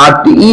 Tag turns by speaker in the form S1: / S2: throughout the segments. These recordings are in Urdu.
S1: RTE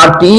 S1: RTE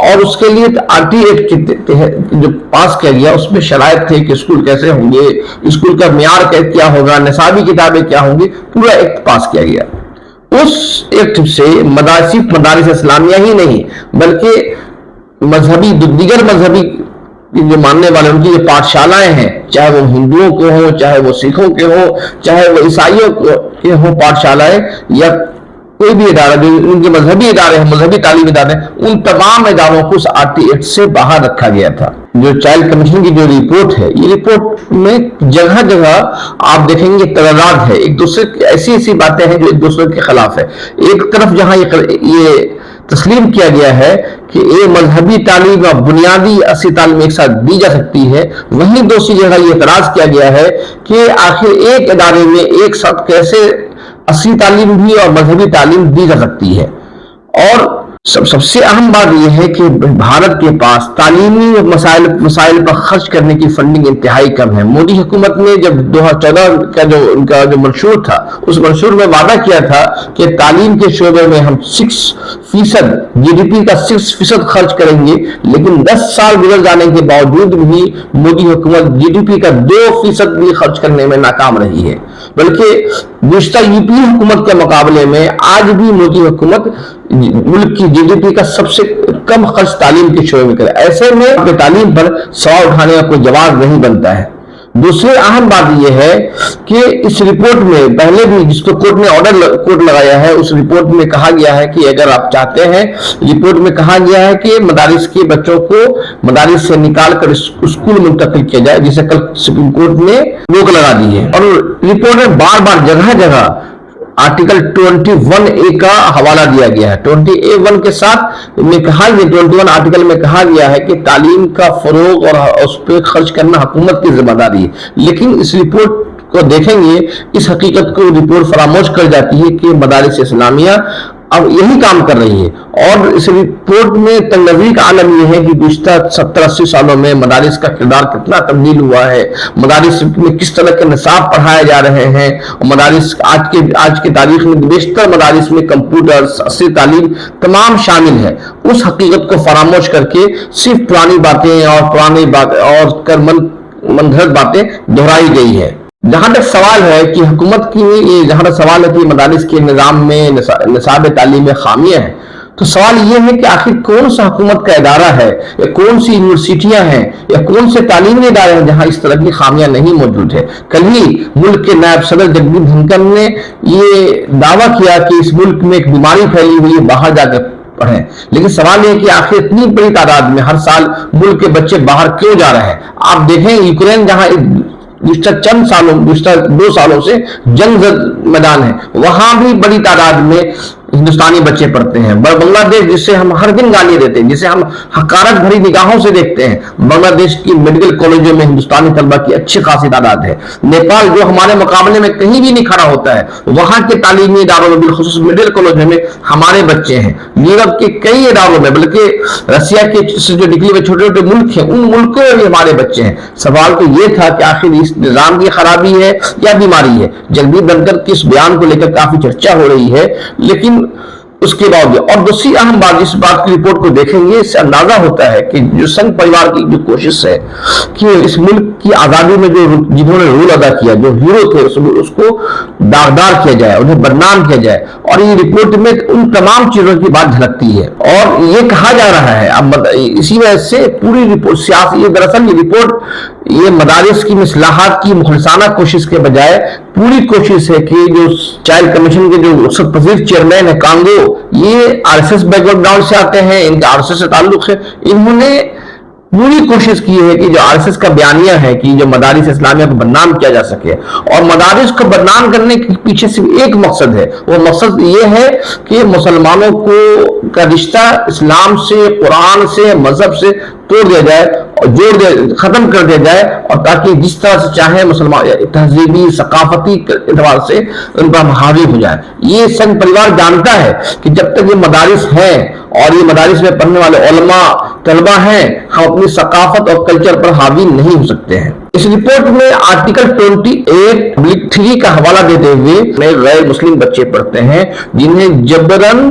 S1: اور اس کے لیے RT ایکٹ جو پاس کیا گیا اس میں شرائط تھے کہ اسکول کیسے ہوں گے، اسکول کا معیار کیا ہوگا، نصابی کتابیں کیا ہوں گی، پورا ایکٹ پاس کیا گیا۔ اس ایکٹ سے صرف مدارس اسلامیہ ہی نہیں بلکہ مذہبی دیگر مذہبی جو ماننے والے ان کی جو پاٹھشالائیں ہیں، چاہے وہ ہندوؤں کے ہوں، چاہے وہ سکھوں کے ہوں، چاہے وہ عیسائیوں کے ہوں پاٹھشالائیں، یا کوئی بھی ادارہ جو ان کے مذہبی ادارے ہیں، مذہبی تعلیمی ادارے ہیں، ان تمام اداروں کو اس RT ایکٹ سے باہر رکھا گیا تھا۔ جو چائلڈ کمیشن کی جو رپورٹ ہے، یہ رپورٹ میں جگہ جگہ آپ دیکھیں گے تضاد ہے، ایک دوسرے کی ایسی باتیں ہیں جو ایک دوسرے کے خلاف ہے۔ ایک طرف جہاں یہ تسلیم کیا گیا ہے کہ یہ مذہبی تعلیم اور بنیادی اصلی تعلیم ایک ساتھ دی جا سکتی ہے، وہیں دوسری جگہ یہ اعتراض کیا گیا ہے کہ آخر ایک ادارے میں ایک ساتھ کیسے اصلی تعلیم بھی اور مذہبی تعلیم دی جا سکتی ہے۔ اور سب سے اہم بات یہ ہے کہ بھارت کے پاس تعلیمی مسائل پر خرچ کرنے کی فنڈنگ انتہائی کم ہے۔ مودی حکومت نے جب 2014 کا ان کا جو منشور تھا، اس منشور میں وعدہ کیا تھا کہ تعلیم کے شعبے میں ہم 6% GDP کا 6% خرچ کریں گے، لیکن 10 سال گزر جانے کے باوجود بھی مودی حکومت GDP کا 2% بھی خرچ کرنے میں ناکام رہی ہے، بلکہ گزشتہ UP حکومت کے مقابلے میں آج بھی مودی حکومت ملک کی GDP کا سب سے کم خرچ تعلیم کے شعبے میں کرے۔ ایسے میں تعلیم پر سوال اٹھانے کا کوئی جواز نہیں بنتا ہے۔ دوسری اہم بات یہ ہے کہ اس رپورٹ میں پہلے بھی جس کو کورٹ نے کوٹ لگایا ہے، اس رپورٹ میں کہا گیا ہے کہ اگر آپ چاہتے ہیں، رپورٹ میں کہا گیا ہے کہ مدارس کے بچوں کو مدارس سے نکال کر اسکول منتقل کیا جائے، جسے کل سپریم کورٹ نے روک لگا دی ہے۔ اور رپورٹ میں بار بار جگہ جگہ آرٹیکل 21A کا حوالہ دیا گیا ہے۔ 20A1 کے ساتھ میں کہا گیا، 21 آرٹیکل میں کہا گیا ہے کہ تعلیم کا فروغ اور اس پہ خرچ کرنا حکومت کی ذمہ داری ہے، لیکن اس رپورٹ کو دیکھیں گے، اس حقیقت کو رپورٹ فراموش کر جاتی ہے کہ مدارس اسلامیہ اب یہی کام کر رہی ہے۔ اور اس رپورٹ میں تنگ نظری کا عالم یہ ہے کہ گزشتہ 70-80 سالوں میں مدارس کا کردار کتنا تبدیل ہوا ہے، مدارس میں کس طرح کے نصاب پڑھائے جا رہے ہیں، مدارس آج کے تاریخ میں بیشتر مدارس میں کمپیوٹر، اصلی تعلیم تمام شامل ہے۔ اس حقیقت کو فراموش کر کے صرف پرانی باتیں اور من گھڑت باتیں دہرائی گئی ہے۔ جہاں تک سوال ہے کہ حکومت کی سوال ہے کہ مدارس کے نظام میں نصاب تعلیم میں خامیاں ہیں، تو سوال یہ ہے کہ آخر کون سا حکومت کا ادارہ ہے، یا کون سی یونیورسٹیاں ہیں، یا کون سے تعلیمی ادارے ہیں جہاں اس طرح کی خامیاں نہیں موجود ہے۔ کل ہی ملک کے نائب صدر جگدیپ دھنکر نے یہ دعویٰ کیا کہ اس ملک میں ایک بیماری پھیلی ہوئی ہے، باہر جا کر پڑھیں، لیکن سوال یہ ہے کہ آخر اتنی بڑی تعداد میں ہر سال ملک کے بچے باہر کیوں جا رہے ہیں؟ آپ دیکھیں یوکرین جہاں گزشتہ 2 سالوں سے جنگ زد میدان ہے، وہاں بھی بڑی تعداد میں ہندوستانی بچے پڑھتے ہیں۔ بنگلہ دیش جسے ہم ہر دن گالی دیتے ہیں، جسے ہم حقارت بھری نگاہوں سے دیکھتے ہیں، بنگلہ دیش کی میڈیکل کالجوں میں ہندوستانی طلبہ کی اچھی خاصی تعداد ہے۔ نیپال جو ہمارے مقابلے میں کہیں بھی نہیں کھڑا ہوتا ہے، وہاں کے تعلیمی اداروں میں بالخصوص میڈیکل کالجوں میں ہمارے بچے ہیں۔ یورپ کے کئی اداروں میں، بلکہ رشیا کے جو نکلے ہوئے چھوٹے چھوٹے ملک ہیں، ان ملکوں میں بھی ہمارے بچے ہیں۔ سوال تو یہ تھا کہ آخر اس نظام کی خرابی ہے یا بیماری ہے؟ جگدیپ دھنکر کے اس بیان کو لے کر کافی چرچا ہو رہی ہے، لیکن اس کے باوجود اور دوسری اہم بات، اس بات کی رپورٹ کو دیکھیں گے، اس سے اندازہ ہوتا ہے کہ جو سنگھ پریوار کی جو کوشش ہے کہ اس ملک کی آزادی میں جنہوں نے رول ادا کیا، جو ہیرو تھے، اس کو داغدار کیا جائے، انہیں بدنام کیا جائے، اور یہ رپورٹ میں ان تمام چیزوں کی بات جھلکتی ہے۔ اور یہ کہا جا رہا ہے اب اسی وجہ سے پوری رپورٹ سیاسی، دراصل یہ رپورٹ یہ مدارس کی اصلاحات کی مخلصانہ کوشش کے بجائے پوری کوشش ہے کہ جو چائلڈ کمیشن کے جو رخصت پذیر چیئرمین ہے کانگو، یہ RSS بیک گراؤنڈ سے آتے ہیں، ان کا RSS سے تعلق ہے، انہوں نے پوری کوشش کی ہے کہ جو RSS کا بیانیہ ہے کہ جو مدارس اسلامیہ کو بدنام کیا جا سکے، اور مدارس کو بدنام کرنے کے پیچھے صرف ایک مقصد ہے، وہ مقصد یہ ہے کہ مسلمانوں کا رشتہ اسلام سے، قرآن سے، مذہب سے توڑ دیا جائے اور ختم کر دیا جائے، اور تاکہ جس طرح سے چاہے مسلمان تہذیبی ثقافتی اعتبار سے ان پر حاوی ہو جائے۔ یہ سنگھ پریوار جانتا ہے کہ جب تک یہ مدارس ہیں اور یہ مدارس میں پڑھنے والے علماء طلبہ ہیں، ہم اپنی ثقافت اور کلچر پر حاوی نہیں ہو سکتے ہیں۔ اس رپورٹ میں آرٹیکل 28(3) کا حوالہ دیتے ہوئے غیر مسلم بچے پڑھتے ہیں جنہیں جبراً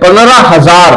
S1: 15,000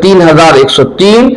S1: 3,103,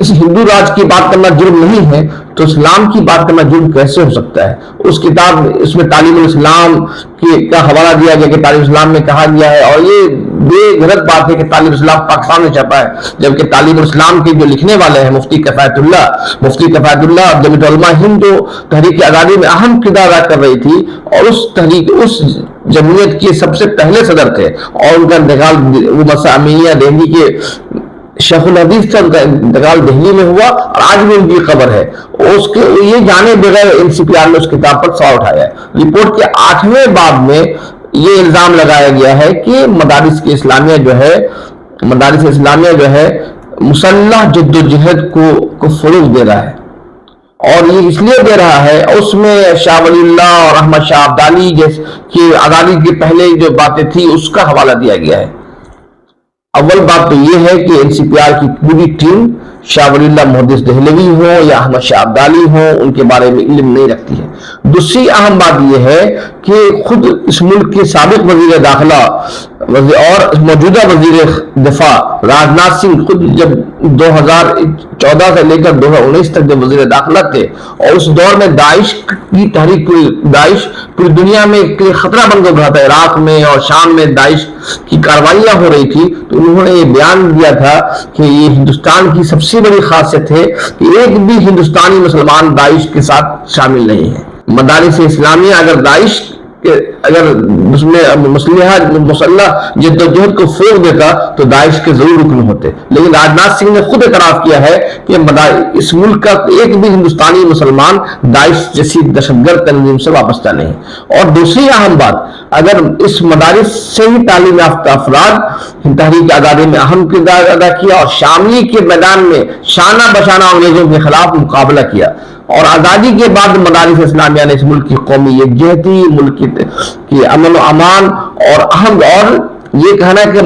S1: اس ہندو راج کی بات کرنا جرم نہیں ہے تو اسلام کی بات کرنا جرم کیسے ہو سکتا ہے؟ اس کتاب اس میں تعلیم الاسلام کا حوالہ دیا گیا کہ تعلیم اسلام میں کہا گیا ہے، اور یہ بے غلط بات ہے کہ تعلیم اسلام پاکستان میں چھپا ہے، جبکہ تعلیم الاسلام کے جو لکھنے والے ہیں مفتی کفایت اللہ اور جمعیت علماء ہند جو تحریک آزادی میں اہم کردار ادا کر رہی تھی، اور اس جمعیت کے سب سے پہلے صدر تھے، اور ان کا انتقال وہ مسا امینیہ دہلی کے شیخ الحدیث کا انتقال دہلی میں ہوا، اور آج بھی ان کی قبر ہے۔ اس کے یہ جانے بغیر NCPR نے اس کتاب پر سوال اٹھایا ہے۔ رپورٹ کے 8ویں باب میں یہ الزام لگایا گیا ہے کہ مدارس اسلامیہ جو ہے مسلح جد و جہد کو فروغ دے رہا ہے، اور یہ اس لیے دے رہا ہے، اس میں شاہ ولی اللہ اور احمد شاہ ابدالی کی آزادی کے پہلے جو باتیں تھی اس کا حوالہ دیا گیا ہے۔ اول بات تو یہ ہے کہ NCPR کی پوری ٹیم شاہ ولی اللہ محدث دہلوی ہو یا احمد شاہ ابدالی ہو ان کے بارے میں علم نہیں رکھتی ہے۔ دوسری اہم بات یہ ہے کہ خود اس ملک کے سابق وزیر داخلہ اور موجودہ وزیر دفاع راجناتھ سنگھ خود جب 2014 سے لے کر 2019 تک جب وزیر داخلہ تھے، اور اس دور میں داعش کی تحریک پوری دنیا میں ایک خطرہ بن کر رہا تھا، عراق میں اور شام میں داعش کی کاروائیاں ہو رہی تھی، تو انہوں نے یہ بیان دیا تھا کہ یہ ہندوستان کی سب سے بڑی خاصیت ہے کہ ایک بھی ہندوستانی مسلمان داعش کے ساتھ شامل نہیں ہے۔ مدارس اسلامیہ اگر مسلح جد و جہد کو فروغ دیتا تو داعش کے ضرور رکن ہوتے، لیکن راجناتھ سنگھ نے خود اعتراف کیا ہے کہ اس ملک کا ایک بھی ہندوستانی مسلمان داعش جیسی دہشت گرد تنظیم سے وابستہ نہیں۔ اور دوسری اہم بات، اگر اس مدارس سے ہی تعلیم یافتہ افراد تحریک آزادی میں اہم کردار ادا کیا اور شاملی کے میدان میں شانہ بشانہ انگریزوں کے خلاف مقابلہ کیا، اور آزادی کے بعد مدارس اسلامیہ نے اس ملک کی قومی یکجہتی، ملک کی امن و امان اور یہ کہنا ہے کہ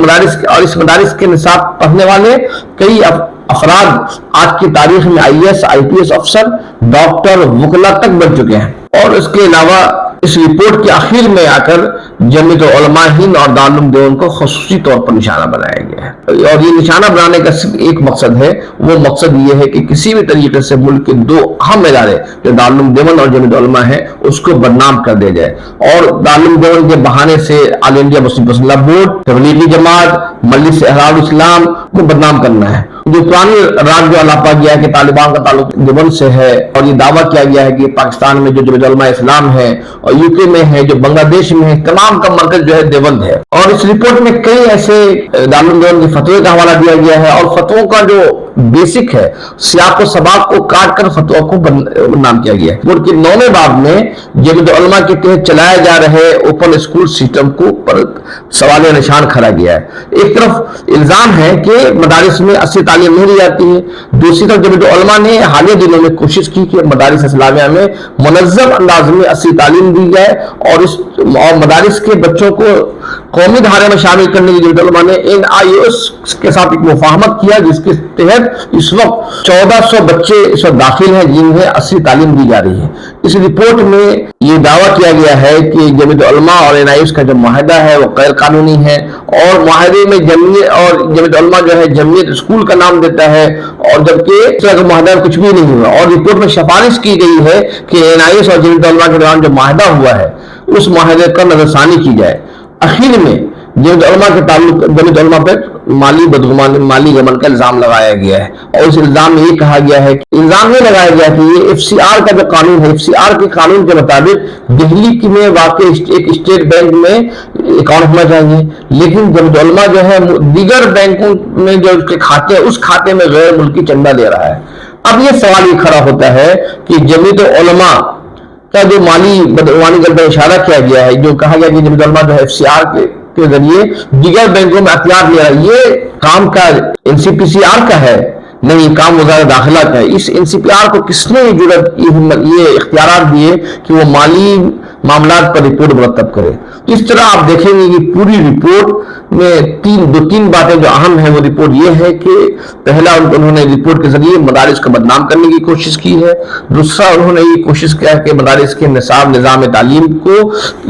S1: اس مدارس کے نصاب پڑھنے والے کئی افراد آج کی تاریخ میں IAS IPS افسر، ڈاکٹر، وکلا تک بن چکے ہیں۔ اور اس کے علاوہ اس رپورٹ کے آخر میں آ کر جمعیت علماء ہند اور دارالعلوم دیوبند کو خصوصی طور پر نشانہ بنایا گیا ہے، اور یہ نشانہ بنانے کا صرف ایک مقصد ہے، وہ مقصد یہ ہے کہ کسی بھی طریقے سے ملک کے دو اہم ادارے جو دارالعلوم دیوبند اور جمعیت علماء ہے اس کو بدنام کر دیا جائے، اور دارالعلوم دیوبند کے بہانے سے آل India Muslim personal board, Tablighi Jamaat, مجلس احرار اسلام کو بدنام کرنا ہے۔ جو پرانی راج جو الاپا گیا ہے کہ طالبان کا تعلق دیوبند سے ہے، اور یہ دعویٰ کیا گیا ہے کہ پاکستان میں جو جمعیت علماء اسلام ہے اور UK میں ہے، جو بنگلہ دیش میں ہے، تمام کا مرکز جو ہے دیوبند ہے۔ اور اس رپورٹ میں کئی ایسے دارالعلوم دیوبند کے فتوے کا حوالہ دیا گیا ہے، اور فتووں کا جو بیسک ہے سیاق و سباق کو کاٹ کر فتووں کو بدنام کیا گیا ہے۔ رپورٹ کے 9ویں باب میں جمعیت علماء کے تحت چلائے جا رہے اوپن اسکول سسٹم کو پر سوال نشان کھڑا گیا ہے۔ ایک طرف الزام ہے کہ مدارس میں اصلی تعلیم نہیں دی جاتی ہے، دوسری طرف جمعیت علماء نے حالیہ دنوں میں کوشش کی کہ مدارس اسلامیہ میں منظم انداز میں اصلی تعلیم دی جائے، اور مدارس کے بچوں کو قومی دھارے میں شامل کرنے کی جمعیت علماء نے NIOS کے ساتھ ایک مفاہمت کیا، جس کے تحت اس وقت 1400 بچے اس وقت داخل ہیں جنہیں اصلی تعلیم دی جا رہی ہے۔ اس رپورٹ میں یہ دعویٰ کیا گیا ہے کہ جمعیت علماء اور NIOS کا جو معاہدہ ہے وہ غیر قانونی ہے، اور معاہدے میں جمعیت علماء جو ہے جمعیت اسکول کا نام دیتا ہے، اور جبکہ اس طرح کا معاہدہ کچھ بھی نہیں ہوا۔ اور رپورٹ میں سفارش کی گئی ہے کہ NIOS اور جمعیت علماء کے دوران جو معاہدہ ہوا ہے اس معاہدے پر نظر ثانی کی جائے۔ آخر میں جمعیت علماء کے تعلق جمعیت علماء پر مالی غبن کا الزام لگایا گیا ہے، اور اس الزام میں یہ کہا گیا ہے کہ الزام یہ لگایا گیا کہ یہ FCR کا جو قانون ہے، FCR کے قانون کے مطابق دہلی میں واقع ایک اسٹیٹ بینک میں اکاؤنٹ ہونا چاہیے، لیکن جمعیت علماء جو ہے دیگر بینکوں میں جو اس کے کھاتے اس کھاتے میں غیر ملکی چندہ دے رہا ہے۔ اب یہ سوال یہ کھڑا ہوتا ہے کہ جمعیت علماء کا جو مالی بدعنوانی کا اشارہ کیا گیا ہے، جو کہا گیا کہ جمعیت علماء جو ہے FCR کے ذریعے دیگر بینکوں میں اختیار لے رہا ہے، یہ کام کا NCPCR کا ہے، نہیں کام وزارت داخلہ کا ہے۔ اس NCPR کو کس نے یہ اختیارات دیے کہ وہ مالی معاملات پر رپورٹ مرتب کرے؟ اس طرح آپ دیکھیں گے کہ پوری رپورٹ میں تین باتیں جو اہم ہیں وہ رپورٹ یہ ہے کہ پہلا انہوں نے رپورٹ کے ذریعے مدارس کو بدنام کرنے کی کوشش کی ہے، دوسرا انہوں نے یہ کوشش کیا کہ مدارس کے نظام تعلیم کو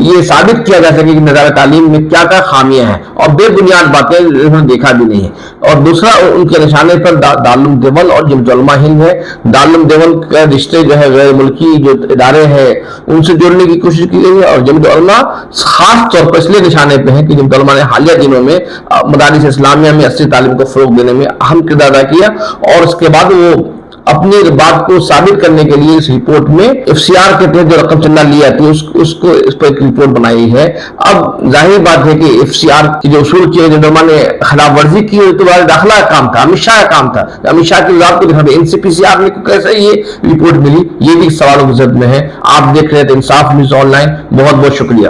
S1: یہ ثابت کیا جا سکے کہ نظام تعلیم میں کیا کیا خامیاں ہیں، اور بے بنیاد باتیں انہوں نے دیکھا بھی نہیں ہے۔ اور دوسرا ان کے نشانے پر دارالعلوم دیوبند اور جمعیت علماء ہند ہے۔ دارالعلوم دیوبند کا رشتے جو ہے غیر ملکی جو ادارے ہیں ان سے جوڑنے کی کوشش کی گئی ہے، اور جمعیت علماء خاص طور پر اس لیے نشانے پہ ہیں کہ جمعیت علماء نے حالیہ دنوں میں مدارس اسلامیہ میں عصری تعلیم کو فروغ دینے میں اہم کردار ادا کیا، اور اس کے بعد وہ اپنی بات کو ثابت کرنے کے لیے اس رپورٹ میں ایف سی آر کے تحت جو رقم چندہ لی جاتی ہے اس پر ایک رپورٹ بنائی ہے۔ اب ظاہر بات ہے کہ ایف سی آر کی جو اصول کیے جو علماء نے خلاف ورزی کی تو داخلہ کا کام تھا، امت شاہ کا کام تھا، امت شاہ کی ذات کو دکھا دے، ان سی پی سی آر نے کیسے یہ رپورٹ ملی، یہ بھی سوالوں کی زد میں ہے۔ آپ دیکھ رہے تھے انصاف نیوز آن لائن، بہت بہت شکریہ۔